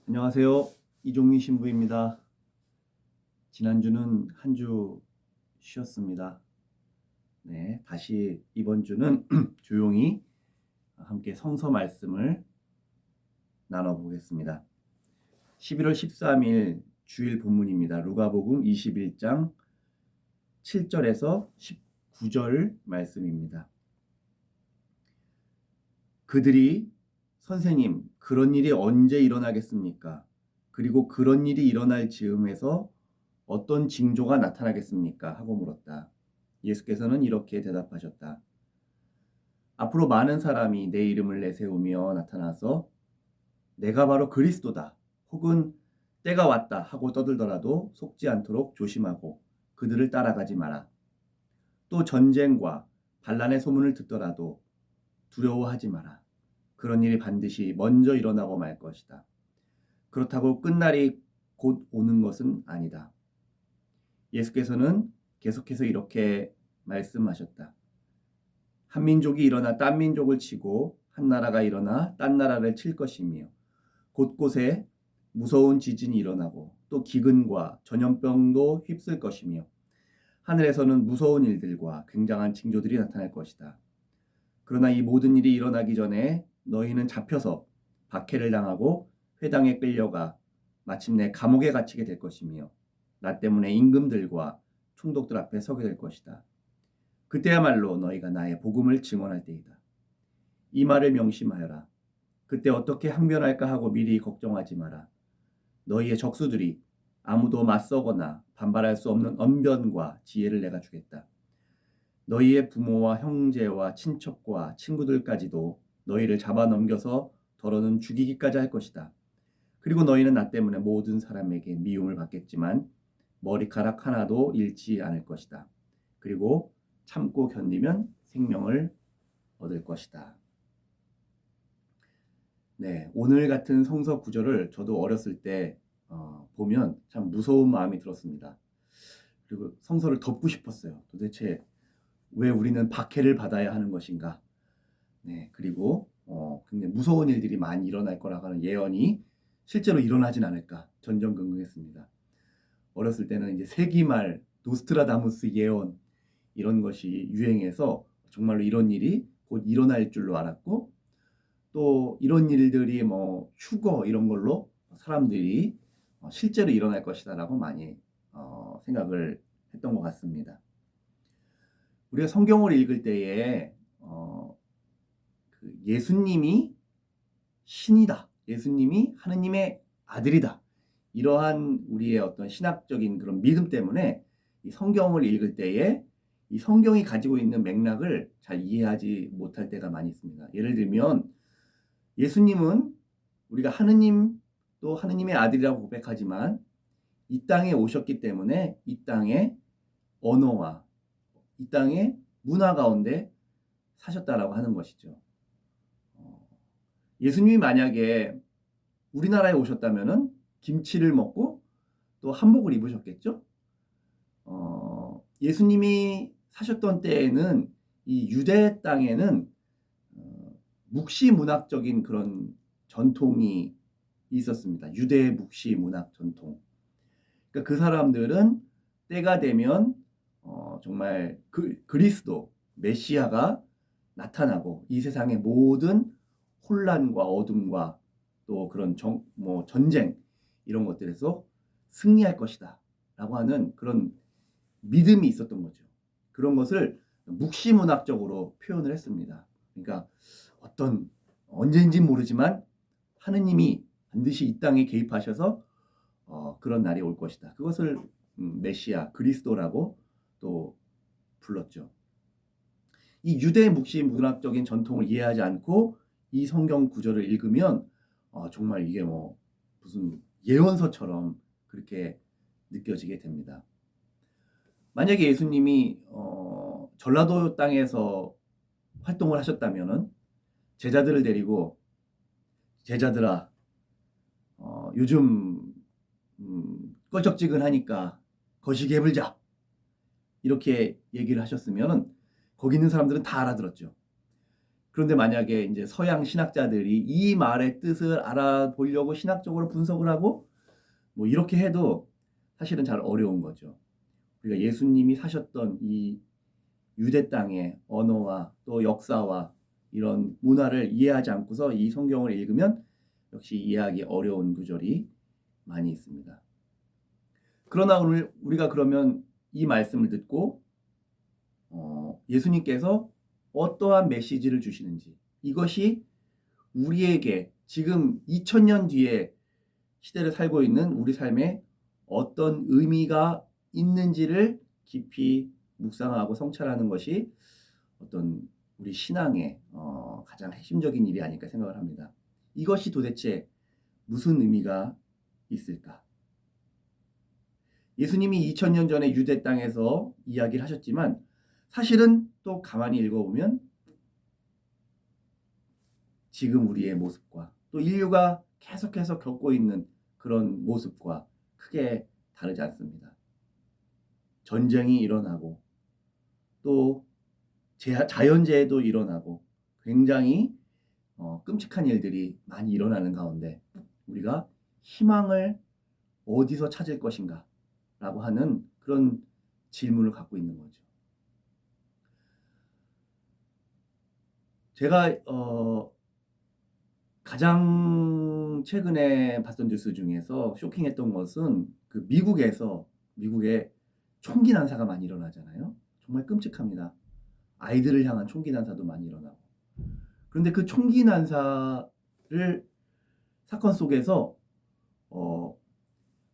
안녕하세요. 이종민 신부입니다. 지난주는 한 주 쉬었습니다. 네, 다시 이번 주는 조용히 함께 성서 말씀을 나눠보겠습니다. 11월 13일 주일 본문입니다. 루가복음 21장 7절에서 19절 말씀입니다. 그들이 선생님, 그런 일이 언제 일어나겠습니까? 그리고 그런 일이 일어날 즈음에서 어떤 징조가 나타나겠습니까? 하고 물었다. 예수께서는 이렇게 대답하셨다. 앞으로 많은 사람이 내 이름을 내세우며 나타나서 내가 바로 그리스도다 혹은 때가 왔다 하고 떠들더라도 속지 않도록 조심하고 그들을 따라가지 마라. 또 전쟁과 반란의 소문을 듣더라도 두려워하지 마라. 그런 일이 반드시 먼저 일어나고 말 것이다. 그렇다고 끝날이 곧 오는 것은 아니다. 예수께서는 계속해서 이렇게 말씀하셨다. 한 민족이 일어나 딴 민족을 치고 한 나라가 일어나 딴 나라를 칠 것이며 곳곳에 무서운 지진이 일어나고 또 기근과 전염병도 휩쓸 것이며 하늘에서는 무서운 일들과 굉장한 징조들이 나타날 것이다. 그러나 이 모든 일이 일어나기 전에 너희는 잡혀서 박해를 당하고 회당에 끌려가 마침내 감옥에 갇히게 될 것이며 나 때문에 임금들과 총독들 앞에 서게 될 것이다. 그때야말로 너희가 나의 복음을 증언할 때이다. 이 말을 명심하여라. 그때 어떻게 항변할까 하고 미리 걱정하지 마라. 너희의 적수들이 아무도 맞서거나 반발할 수 없는 언변과 지혜를 내가 주겠다. 너희의 부모와 형제와 친척과 친구들까지도 너희를 잡아넘겨서 더러는 죽이기까지 할 것이다. 그리고 너희는 나 때문에 모든 사람에게 미움을 받겠지만 머리카락 하나도 잃지 않을 것이다. 그리고 참고 견디면 생명을 얻을 것이다. 네, 오늘 같은 성서 구절을 저도 어렸을 때 보면 참 무서운 마음이 들었습니다. 그리고 성서를 덮고 싶었어요. 도대체 왜 우리는 박해를 받아야 하는 것인가? 네, 그리고 굉장히 무서운 일들이 많이 일어날 거라고 하는 예언이 실제로 일어나진 않을까 전전긍긍했습니다. 어렸을 때는 이제 세기말 노스트라다무스 예언 이런 것이 유행해서 정말로 이런 일이 곧 일어날 줄로 알았고 또 이런 일들이 뭐 휴거 이런 걸로 사람들이 실제로 일어날 것이다라고 많이 생각을 했던 것 같습니다. 우리가 성경을 읽을 때에 그 예수님이 신이다. 예수님이 하느님의 아들이다. 이러한 우리의 어떤 신학적인 그런 믿음 때문에 이 성경을 읽을 때에 이 성경이 가지고 있는 맥락을 잘 이해하지 못할 때가 많이 있습니다. 예를 들면 예수님은 우리가 하느님 또 하느님의 아들이라고 고백하지만 이 땅에 오셨기 때문에 이 땅의 언어와 이 땅의 문화 가운데 사셨다라고 하는 것이죠. 예수님이 만약에 우리나라에 오셨다면은 김치를 먹고 또 한복을 입으셨겠죠. 예수님이 사셨던 때에는 이 유대 땅에는 묵시 문학적인 그런 전통이 있었습니다. 유대 묵시 문학 전통. 그러니까 그 사람들은 때가 되면 정말 그리스도 메시아가 나타나고 이 세상의 모든 혼란과 어둠과 또 그런 전쟁 이런 것들에서 승리할 것이다 라고 하는 그런 믿음이 있었던 거죠. 그런 것을 묵시문학적으로 표현을 했습니다. 그러니까 어떤 언제인지 모르지만 하느님이 반드시 이 땅에 개입하셔서 그런 날이 올 것이다. 그것을 메시아 그리스도라고 또 불렀죠. 이 유대 묵시 문학적인 전통을 이해하지 않고 이 성경 구절을 읽으면 정말 이게 뭐 무슨 예언서처럼 그렇게 느껴지게 됩니다. 만약에 예수님이 전라도 땅에서 활동을 하셨다면은 제자들을 데리고 제자들아 요즘 껄쩍지근하니까 거시기 해불자 이렇게 얘기를 하셨으면 거기 있는 사람들은 다 알아들었죠. 그런데 만약에 이제 서양 신학자들이 이 말의 뜻을 알아보려고 신학적으로 분석을 하고 뭐 이렇게 해도 사실은 잘 어려운 거죠. 우리가 예수님이 사셨던 이 유대 땅의 언어와 또 역사와 이런 문화를 이해하지 않고서 이 성경을 읽으면 역시 이해하기 어려운 구절이 많이 있습니다. 그러나 오늘 우리가 그러면 이 말씀을 듣고 예수님께서 어떠한 메시지를 주시는지, 이것이 우리에게 지금 2000년 뒤에 시대를 살고 있는 우리 삶에 어떤 의미가 있는지를 깊이 묵상하고 성찰하는 것이 어떤 우리 신앙의 가장 핵심적인 일이 아닐까 생각을 합니다. 이것이 도대체 무슨 의미가 있을까? 예수님이 2000년 전에 유대 땅에서 이야기를 하셨지만 사실은 또 가만히 읽어보면 지금 우리의 모습과 또 인류가 계속해서 겪고 있는 그런 모습과 크게 다르지 않습니다. 전쟁이 일어나고 또 자연재해도 일어나고 굉장히 끔찍한 일들이 많이 일어나는 가운데 우리가 희망을 어디서 찾을 것인가 라고 하는 그런 질문을 갖고 있는 거죠. 제가 가장 최근에 봤던 뉴스 중에서 쇼킹했던 것은 그 미국에 총기 난사가 많이 일어나잖아요. 정말 끔찍합니다. 아이들을 향한 총기 난사도 많이 일어나고. 그런데 그 총기 난사를 사건 속에서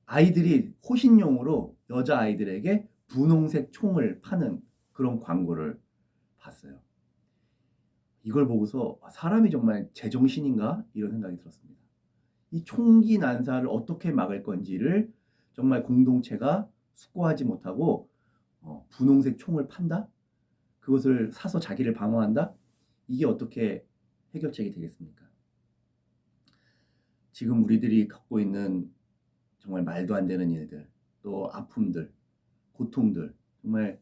아이들이 호신용으로 여자 아이들에게 분홍색 총을 파는 그런 광고를 봤어요. 이걸 보고서 사람이 정말 제정신인가? 이런 생각이 들었습니다. 이 총기 난사를 어떻게 막을 건지를 정말 공동체가 숙고하지 못하고 분홍색 총을 판다? 그것을 사서 자기를 방어한다? 이게 어떻게 해결책이 되겠습니까? 지금 우리들이 겪고 있는 정말 말도 안 되는 일들, 또 아픔들, 고통들, 정말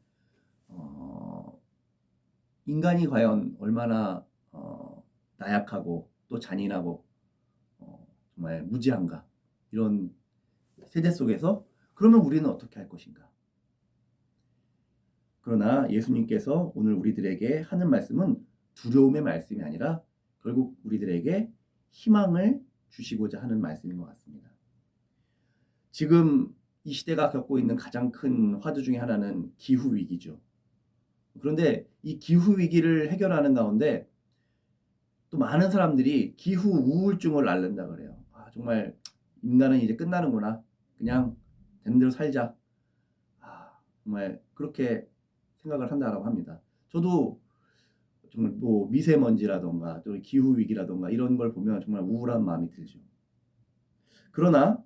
인간이 과연 얼마나 나약하고 또 잔인하고 정말 무지한가, 이런 세대 속에서 그러면 우리는 어떻게 할 것인가? 그러나 예수님께서 오늘 우리들에게 하는 말씀은 두려움의 말씀이 아니라 결국 우리들에게 희망을 주시고자 하는 말씀인 것 같습니다. 지금 이 시대가 겪고 있는 가장 큰 화두 중에 하나는 기후 위기죠. 그런데 이 기후 위기를 해결하는 가운데 또 많은 사람들이 기후 우울증을 앓는다 그래요. 정말 인간은 이제 끝나는구나. 그냥 되는 대로 살자. 정말 그렇게 생각을 한다라고 합니다. 저도 정말 뭐 미세먼지라던가 또 기후 위기라던가 이런 걸 보면 정말 우울한 마음이 들죠. 그러나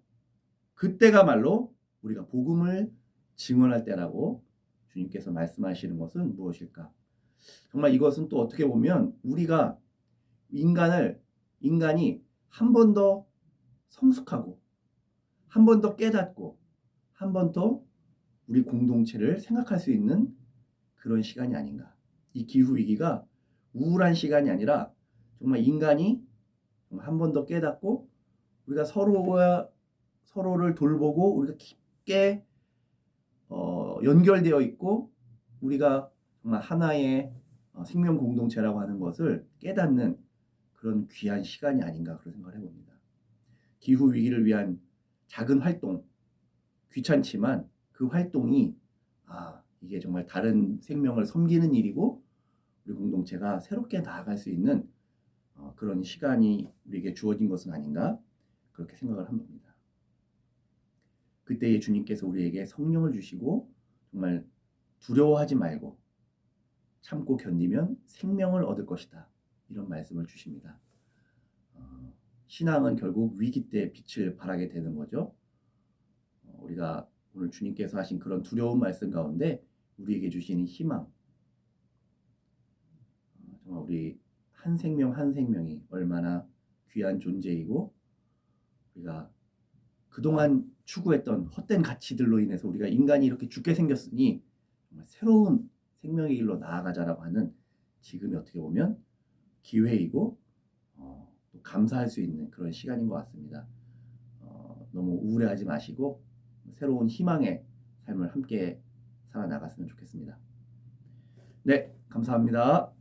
그때가말로 우리가 복음을 증언할 때라고 주님께서 말씀하시는 것은 무엇일까? 정말 이것은 또 어떻게 보면 우리가 인간이 한 번 더 성숙하고 한 번 더 깨닫고 한 번 더 우리 공동체를 생각할 수 있는 그런 시간이 아닌가. 이 기후 위기가 우울한 시간이 아니라 정말 인간이 한 번 더 깨닫고 우리가 서로를 돌보고 우리가 깊게 연결되어 있고 우리가 정말 하나의 생명 공동체라고 하는 것을 깨닫는 그런 귀한 시간이 아닌가 그런 생각을 해봅니다. 기후 위기를 위한 작은 활동, 귀찮지만 그 활동이 이게 정말 다른 생명을 섬기는 일이고 우리 공동체가 새롭게 나아갈 수 있는 그런 시간이 우리에게 주어진 것은 아닌가 그렇게 생각을 합니다. 그때에 주님께서 우리에게 성령을 주시고 정말 두려워하지 말고 참고 견디면 생명을 얻을 것이다. 이런 말씀을 주십니다. 신앙은 결국 위기 때 빛을 발하게 되는 거죠. 우리가 오늘 주님께서 하신 그런 두려운 말씀 가운데 우리에게 주시는 희망, 정말 우리 한 생명 한 생명이 얼마나 귀한 존재이고 우리가 그동안 추구했던 헛된 가치들로 인해서 우리가 인간이 이렇게 죽게 생겼으니 정말 새로운 생명의 길로 나아가자라고 하는 지금이 어떻게 보면 기회이고 또 감사할 수 있는 그런 시간인 것 같습니다. 너무 우울해하지 마시고 새로운 희망의 삶을 함께 살아나갔으면 좋겠습니다. 네, 감사합니다.